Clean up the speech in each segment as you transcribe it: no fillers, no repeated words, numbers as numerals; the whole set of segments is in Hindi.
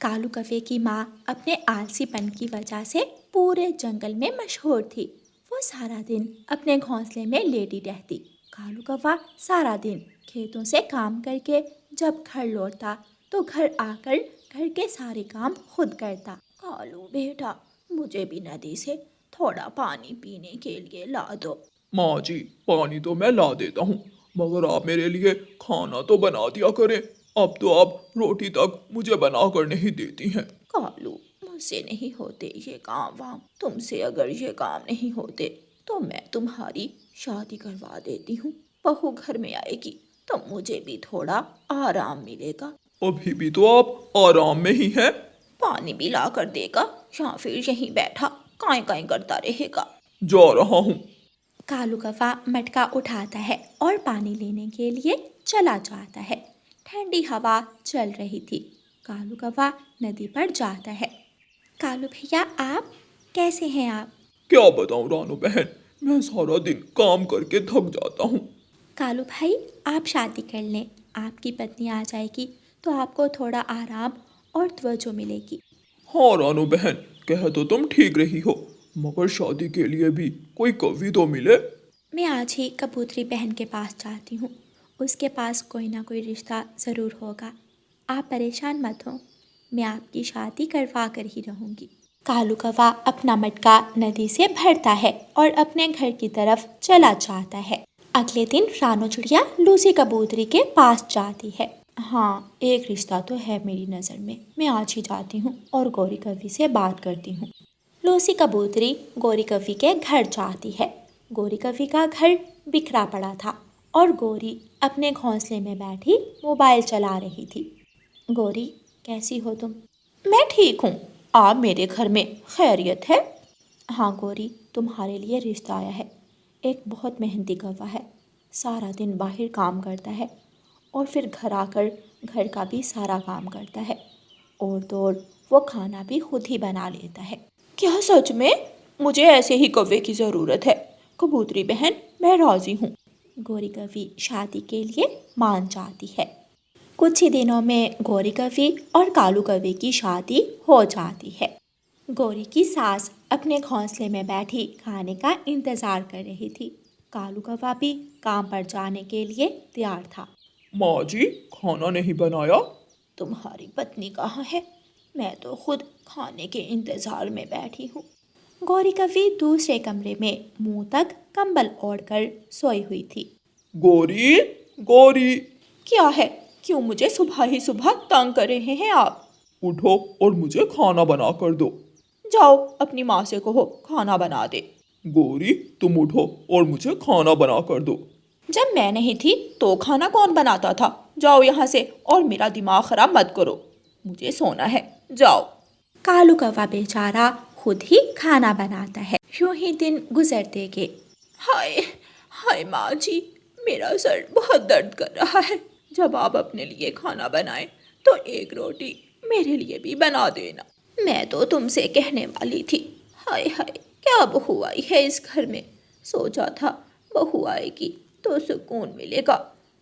कालू कौवे की माँ अपने आलसीपन की वजह से पूरे जंगल में मशहूर थी। वो सारा दिन अपने घोंसले में लेटी रहती। कालू कौवा सारा दिन खेतों से काम करके जब घर लौटता तो घर आकर घर के सारे काम खुद करता। कालू बेटा, मुझे भी नदी से थोड़ा पानी पीने के लिए ला दो। माँ जी, पानी तो मैं ला देता हूँ, मगर आप मेरे लिए खाना तो बना दिया करें। अब तो आप रोटी तक मुझे बना कर नहीं देती हैं। कालू, मुझसे नहीं होते ये काम वाम। तुमसे अगर ये काम नहीं होते तो मैं तुम्हारी शादी करवा देती हूँ। बहू घर में आएगी तो मुझे भी थोड़ा आराम मिलेगा। अभी भी तो आप आराम में ही हैं। पानी भी ला कर देगा या फिर यहीं बैठा काई काई करता रहेगा। जा रहा हूँ। कालू कौवा मटका उठाता है और पानी लेने के लिए चला जाता है। ठंडी हवा चल रही थी। कालू कौवा नदी पर जाता है। कालू भैया, आप कैसे हैं आप? क्या बताऊँ रानू बहन, मैं सारा दिन काम करके थक जाता हूँ। कालू भाई, आप शादी कर लें। आपकी पत्नी आ जाएगी तो आपको थोड़ा आराम और तवज्जो मिलेगी। हाँ रानू बहन, कह तो तुम ठीक रही हो, मगर शादी के लिए भी कोई कवि तो मिले। मैं आज ही कबूतरी बहन के पास जाती हूँ। उसके पास कोई ना कोई रिश्ता ज़रूर होगा। आप परेशान मत हो, मैं आपकी शादी करवा कर ही रहूँगी। कालू कौवा अपना मटका नदी से भरता है और अपने घर की तरफ चला जाता है। अगले दिन रानो चिड़िया लूसी कबूतरी के पास जाती है। हाँ, एक रिश्ता तो है मेरी नज़र में, मैं आज ही जाती हूँ और गौरी कवि से बात करती हूँ। लूसी कबूतरी गौरी कवि के घर जाती है। गौरी कवि का घर बिखरा पड़ा था और गौरी अपने घोंसले में बैठी मोबाइल चला रही थी। गौरी, कैसी हो तुम? मैं ठीक हूँ। आप मेरे घर में खैरियत है? हाँ गौरी, तुम्हारे लिए रिश्ता आया है। एक बहुत मेहनती कौवा है, सारा दिन बाहर काम करता है और फिर घर आकर घर का भी सारा काम करता है और तो और वो खाना भी खुद ही बना लेता है। क्या सच में? मुझे ऐसे ही कौवे की ज़रूरत है। कबूतरी बहन, मैं राज़ी हूँ। गौरी कवि शादी के लिए मान जाती है। कुछ ही दिनों में गौरी कवि और कालू कवि की शादी हो जाती है। गौरी की सास अपने घोंसले में बैठी खाने का इंतज़ार कर रही थी। कालू कौवा भी काम पर जाने के लिए तैयार था। माँ जी, खाना नहीं बनाया? तुम्हारी पत्नी कहाँ है? मैं तो खुद खाने के इंतज़ार में बैठी हूँ। गौरी कवि दूसरे कमरे में मुंह तक कंबल ओढ़कर सोई हुई थी। गौरी, गौरी, क्या है? क्यों मुझे सुबह ही सुबह तंग कर रहे हैं आप? उठो और मुझे खाना बना कर दो। जाओ, अपनी माँ से कहो खाना बना दे। गौरी, तुम उठो और मुझे खाना बना कर दो। जब मैं नहीं थी तो खाना कौन बनाता था? जाओ यहाँ से और मेरा दिमाग खराब मत करो। मुझे सोना है, जाओ। कालू कौवा बेचारा खुद ही खाना बनाता है। यूं ही दिन गुजरते गए। हाय हाय माँ जी, मेरा सर बहुत दर्द कर रहा है। जब आप अपने लिए खाना बनाएं तो एक रोटी मेरे लिए भी बना देना। मैं तो तुमसे कहने वाली थी। हाय हाय, क्या बहू आई है इस घर में। सोचा था बहू आएगी तो सुकून मिलेगा,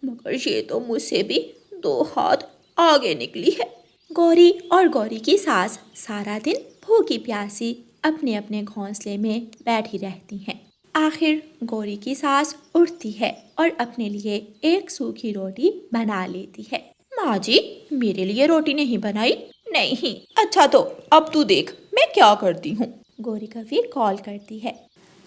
मगर ये तो मुझसे भी 2 हाथ आगे निकली है। गौरी और गौरी की सास सारा दिन भूखी प्यासी अपने अपने घोंसले में बैठी रहती हैं। आखिर गौरी की सास उठती है और अपने लिए एक सूखी रोटी बना लेती है। माँ जी, मेरे लिए रोटी नहीं बनाई? नहीं। अच्छा तो अब तू देख मैं क्या करती हूँ। गौरी कवि कॉल करती है।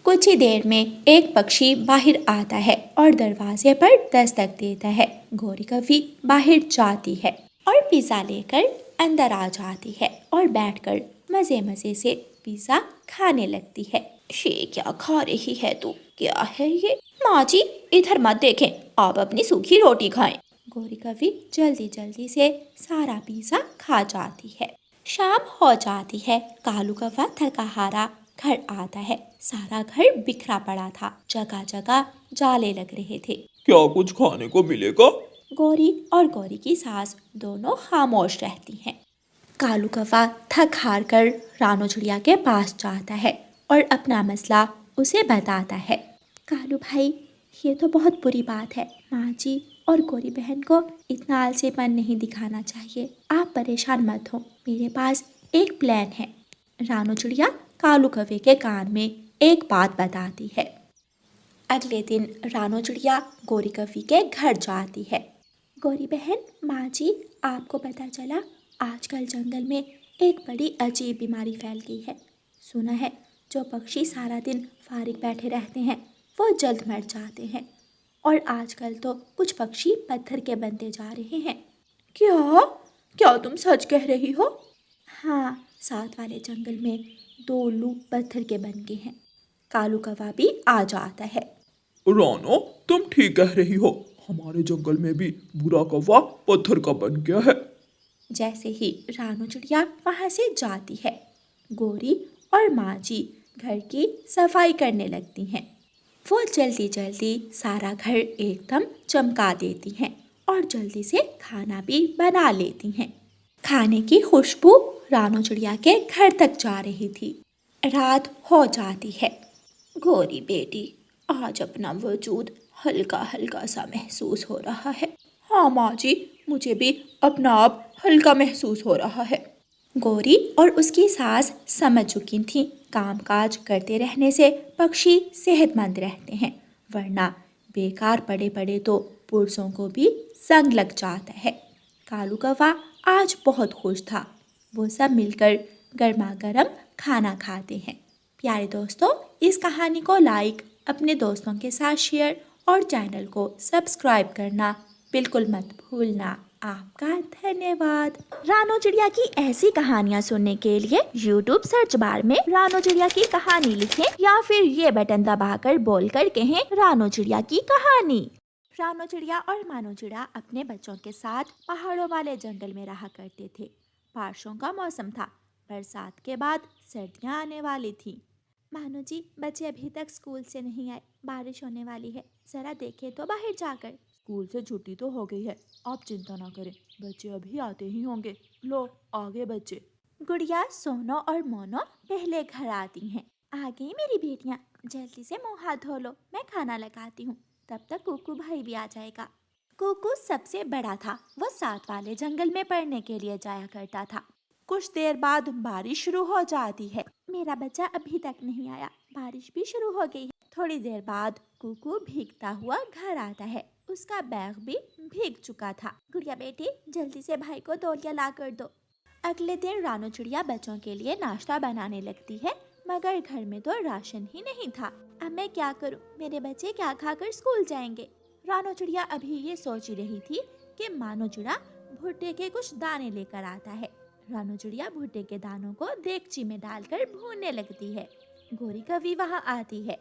कुछ ही देर में एक पक्षी बाहर आता है और दरवाजे पर दस्तक देता है। गौरी कवि बाहर जाती है और पिज़्ज़ा लेकर अंदर आ जाती है और बैठकर मज़े मज़े से पिज़्ज़ा खाने लगती है। ये क्या खा रही है तू? क्या है ये? माँ जी, इधर मत देखें, आप अपनी सूखी रोटी खाएं। गौरी कवि जल्दी जल्दी से सारा पिज़्ज़ा खा जाती है। शाम हो जाती है। कालू कौवा थका हारा घर आता है। सारा घर बिखरा पड़ा था, जगह जगह जाले लग रहे थे। क्या कुछ खाने को मिलेगा? गौरी और गौरी की सास दोनों खामोश रहती हैं। कालू कौवा थक हार कर रानो चिड़िया के पास जाता है और अपना मसला उसे बताता है। कालू भाई, ये तो बहुत बुरी बात है। माँ जी और गौरी बहन को इतना आलसीपन नहीं दिखाना चाहिए। आप परेशान मत हो, मेरे पास एक प्लान है। रानू चिड़िया कालू कौवे के कान में एक बात बताती है। अगले दिन रानू चिड़िया गौरी कौवी के घर जाती है। गौरी बहन, माँ जी, आपको पता चला आजकल जंगल में एक बड़ी अजीब बीमारी फैल गई है। सुना है जो पक्षी सारा दिन फारिग बैठे रहते हैं वो जल्द मर जाते हैं, और आजकल तो कुछ पक्षी पत्थर के बनते जा रहे हैं। क्या क्या तुम सच कह रही हो? हाँ, साथ वाले जंगल में 2 उल्लू पत्थर के बन गए हैं। कालू कौवा भी आ जाता है। रानो, तुम ठीक कह रही हो। हमारे जंगल में भी बुरा कौवा पत्थर का बन गया है। जैसे ही रानू चिड़िया वहाँ से जाती है, गौरी और माँ जी घर की सफाई करने लगती हैं। वो जल्दी जल्दी सारा घर एकदम चमका देती हैं और जल्दी से खाना भी बना लेती हैं। खाने की खुशबू रानू चिड़िया के घर तक जा रही थी। रात हो जाती है। गौरी बेटी, आज अपना वजूद हल्का हल्का सा महसूस हो रहा है। हाँ माँ जी, मुझे भी अपना आप हल्का महसूस हो रहा है। गौरी और उसकी सास समझ चुकी थी कामकाज करते रहने से पक्षी सेहतमंद रहते हैं, वरना बेकार पड़े पड़े तो पुरुषों को भी संग लग जाता है। कालू कौवा आज बहुत खुश था। वो सब मिलकर गर्मा गर्म खाना खाते हैं। प्यारे दोस्तों, इस कहानी को लाइक, अपने दोस्तों के साथ शेयर और चैनल को सब्सक्राइब करना बिल्कुल मत भूलना। आपका धन्यवाद। रानू चिड़िया की ऐसी कहानियाँ सुनने के लिए YouTube सर्च बार में रानू चिड़िया की कहानी लिखें या फिर ये बटन दबाकर बोल कर कहें रानू चिड़िया की कहानी। रानू चिड़िया और मानू चिड़िया अपने बच्चों के साथ पहाड़ों वाले जंगल में रहा करते थे। बारिशों का मौसम था। बरसात के बाद सर्दियाँ आने वाली थी। मानो जी, बच्चे अभी तक स्कूल से नहीं आए, बारिश होने वाली है, जरा देखें तो बाहर जाकर। स्कूल से छुट्टी तो हो गई है, आप चिंता ना करें, बच्चे अभी आते ही होंगे। लो, आगे बच्चे। गुड़िया, सोनो और मोनो पहले घर आती हैं। आ गई मेरी बेटियां, जल्दी से मुंह हाथ धो लो, मैं खाना लगाती हूँ, तब तक कुकू भाई भी आ जाएगा। कुकू सबसे बड़ा था। वो साथ वाले जंगल में पढ़ने के लिए जाया करता था। कुछ देर बाद बारिश शुरू हो जाती है। मेरा बच्चा अभी तक नहीं आया, बारिश भी शुरू हो गई है। थोड़ी देर बाद कुकू भीगता हुआ घर आता है। उसका बैग भी भीग चुका था। गुड़िया बेटी, जल्दी से भाई को तौलिया ला कर दो। अगले दिन रानू चिड़िया बच्चों के लिए नाश्ता बनाने लगती है, मगर घर में तो राशन ही नहीं था। अब मैं क्या करूं? मेरे बच्चे क्या खाकर स्कूल जाएंगे? रानू चिड़िया अभी ये सोच ही रही थी कि मानो चिड़ा भुट्टे के कुछ दाने लेकर आता है। रानू चिड़िया भुट्टे के दानों को देगची में डालकर भूनने लगती है। गौरी कौवी वहाँ आती है।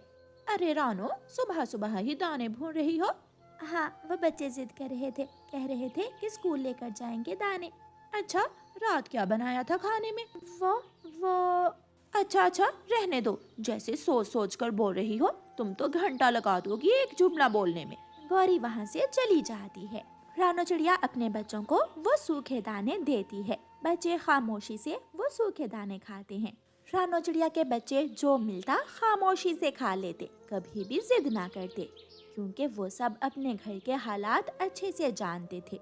अरे रानू, सुबह सुबह ही दाने भून रही हो? हाँ, वो बच्चे जिद कर रहे थे, कह रहे थे कि स्कूल लेकर जाएंगे दाने। अच्छा, रात क्या बनाया था खाने में? वो अच्छा, रहने दो, जैसे सोच सोच कर बोल रही हो, तुम तो घंटा लगा दोगी एक जुमला बोलने में। गौरी वहाँ से चली जाती है। रानू चिड़िया अपने बच्चों को वो सूखे दाने देती है। बच्चे खामोशी से वो सूखे दाने खाते हैं। रानू चिड़िया के बच्चे जो मिलता खामोशी से खा लेते, कभी भी जिद ना करते, क्योंकि वो सब अपने घर के हालात अच्छे से जानते थे।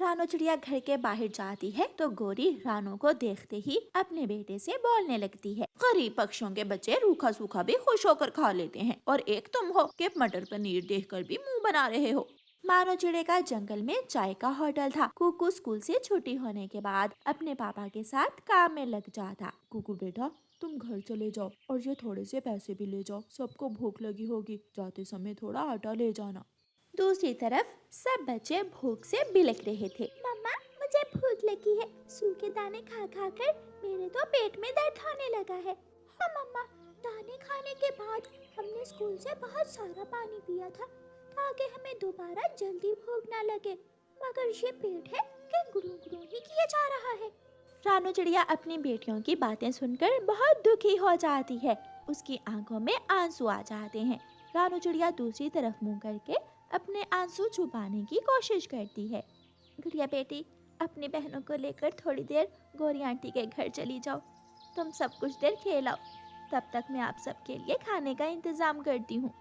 रानू चिड़िया घर के बाहर जाती है तो गौरी रानू को देखते ही अपने बेटे से बोलने लगती है। गरीब पक्षियों के बच्चे रूखा सूखा भी खुश होकर खा लेते हैं, और एक तुम हो कि मटर पनीर देखकर भी मुंह बना रहे हो। मानो चिड़े का जंगल में चाय का होटल था। कुकू स्कूल से छुट्टी होने के बाद अपने पापा के साथ काम में लग जाता। कुकू बेटा, तुम घर चले जाओ और ये थोड़े से पैसे भी ले जाओ, सबको भूख लगी होगी, जाते समय थोड़ा आटा ले जाना। दूसरी तरफ सब बच्चे भूख से बिलख रहे थे। मम्मा, मुझे भूख लगी है, सूखे दाने खा खा कर मेरे तो पेट में दर्द होने लगा है। हाँ मम्मा, दाने खाने के बाद हमने स्कूल से बहुत सारा पानी पिया था ताकि हमें दोबारा जल्दी भूख ना लगे, मगर ये पेट है कि गुड़ू गुड़ू ही किया जा रहा है। रानू चिड़िया अपनी बेटियों की बातें सुनकर बहुत दुखी हो जाती है। उसकी आंखों में आंसू आ जाते हैं। रानू चिड़िया दूसरी तरफ मुंह करके अपने आंसू छुपाने की कोशिश करती है। गुड़िया बेटी, अपनी बहनों को लेकर थोड़ी देर गौरी आंटी के घर चली जाओ, तुम सब कुछ देर खेलाओ, तब तक मैं आप सबके लिए खाने का इंतजाम करती हूँ।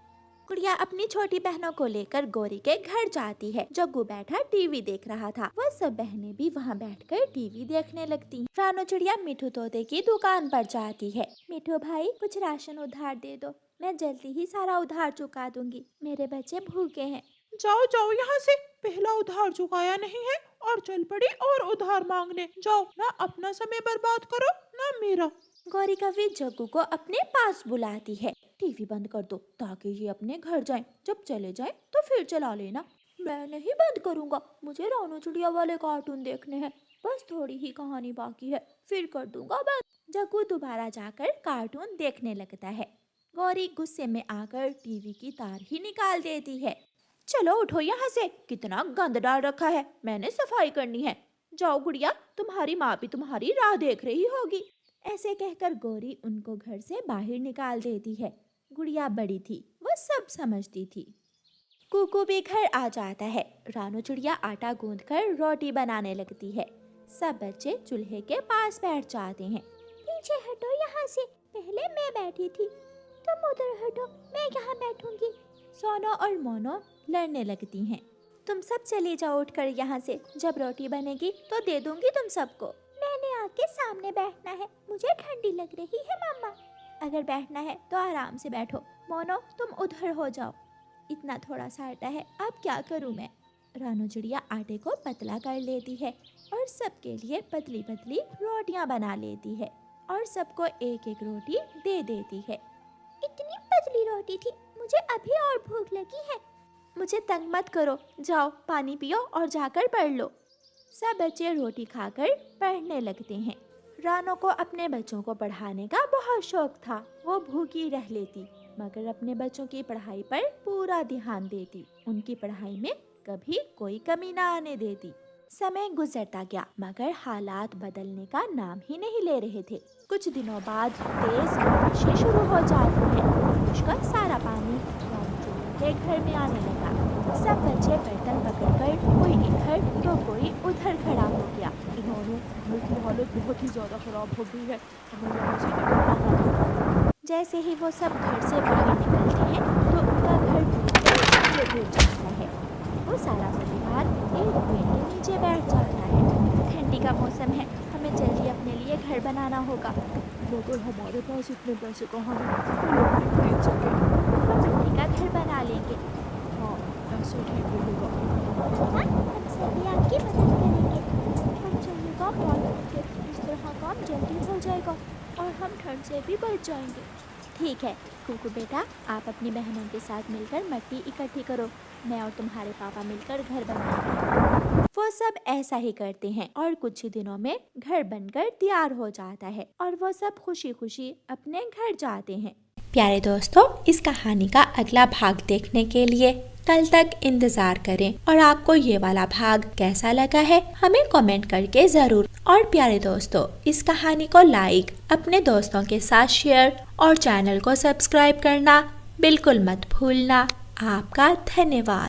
गुड़िया अपनी छोटी बहनों को लेकर गौरी के घर जाती है। जग्गू बैठा टीवी देख रहा था। वह सब बहनें भी वहाँ बैठकर टीवी देखने लगती हैं। रानू चिड़िया मिठू तोते की दुकान पर जाती है। मिठू भाई कुछ राशन उधार दे दो, मैं जल्दी ही सारा उधार चुका दूंगी, मेरे बच्चे भूखे हैं। जाओ जाओ यहाँ से, पहला उधार चुकाया नहीं है और चल पड़ी और उधार मांगने। जाओ, ना अपना समय बर्बाद करो ना मेरा। गौरी कभी जग्गू को अपने पास बुलाती है। टीवी बंद कर दो ताकि ये अपने घर जाएं। जब चले जाएं तो फिर चला लेना। मैं नहीं बंद करूंगा, मुझे रानू चिड़िया वाले कार्टून देखने हैं। बस थोड़ी ही कहानी बाकी है, फिर कर दूंगा बंद। जग्गू दोबारा जाकर कार्टून देखने लगता है। गौरी गुस्से में आकर टीवी की तार ही निकाल देती है। चलो उठो यहाँ से, कितना गंद डाल रखा है, मैंने सफाई करनी है। जाओ गुड़िया, तुम्हारी माँ भी तुम्हारी राह देख रही होगी। ऐसे कहकर गौरी उनको घर से बाहर निकाल देती है। गुड़िया बड़ी थी, वो सब समझती थी। कुकू भी घर आ जाता है। रानू चिड़िया आटा गूंथकर रोटी बनाने लगती है। सब बच्चे चूल्हे के पास बैठ जाते हैं। पीछे हटो यहाँ से, पहले मैं बैठी थी, तुम उधर हटो, मैं यहाँ बैठूंगी। सोनो और मोनो लड़ने लगती हैं। तुम सब चले जाओ उठकर यहाँ से, जब रोटी बनेगी तो दे दूंगी तुम सबको। मैंने आके सामने बैठना है, मुझे ठंडी लग रही है मम्मा। अगर बैठना है तो आराम से बैठो। मोनो तुम उधर हो जाओ, इतना थोड़ा सा आटा है, अब क्या करूँ मैं। रानू चिड़िया आटे को पतला कर लेती है और सबके लिए पतली पतली रोटियां बना लेती है और सबको एक एक रोटी दे देती है। इतनी पतली रोटी थी, मुझे अभी और भूख लगी है। मुझे तंग मत करो, जाओ पानी पियो और जाकर पढ़ लो। सब बच्चे रोटी खाकर पढ़ने लगते हैं। रानो को अपने बच्चों को पढ़ाने का बहुत शौक था। वो भूखी रह लेती मगर अपने बच्चों की पढ़ाई पर पूरा ध्यान देती। उनकी पढ़ाई में कभी कोई कमी ना आने देती। समय गुजरता गया मगर हालात बदलने का नाम ही नहीं ले रहे थे। कुछ दिनों बाद तेज बारिशें शुरू हो जाती है। बारिश का सारा पानी रानू चिड़िया के घर में आने लगा। सब बच्चे बर्तन पकड़कर कोई इधर तो कोई उधर खड़ा हो गया। इन्होंने घर की हालत बहुत ही ज्यादा खराब हो गई है, हमें यहाँ से निकलना होगा। जैसे ही वो सब घर से बाहर निकलते हैं तो उनका घर नीचे गिर जाता है। वो सारा परिवार एक पेड़ के नीचे बैठ जाता है। ठंडी का मौसम है, हमें जल्दी अपने लिए घर बनाना होगा। मगर हमारे पास इतने पैसे कहाँ हैं कि लकड़ी खरीद सके। हम मिट्टी का घर बना लेंगे। हाँ, ऐसे ठीक रहेगा। हम सभी आपकी मदद करेंगे। हम चाहिए काम करेंगे, इस तरह काम जल्दी हो जाएगा और हम ठंड से भी बच जाएंगे। ठीक है कुकू बेटा, आप अपनी बहनों के साथ मिलकर मिट्टी इकट्ठी करो, मैं और तुम्हारे पापा मिलकर घर बनाएंगे। वो सब ऐसा ही करते हैं और कुछ ही दिनों में घर बनकर तैयार हो जाता है और वो सब खुशी खुशी अपने घर जाते हैं। प्यारे दोस्तों, इस कहानी का अगला भाग देखने के लिए कल तक इंतजार करें और आपको ये वाला भाग कैसा लगा है हमें कमेंट करके जरूर। और प्यारे दोस्तों, इस कहानी को लाइक, अपने दोस्तों के साथ शेयर और चैनल को सब्सक्राइब करना बिल्कुल मत भूलना। आपका धन्यवाद।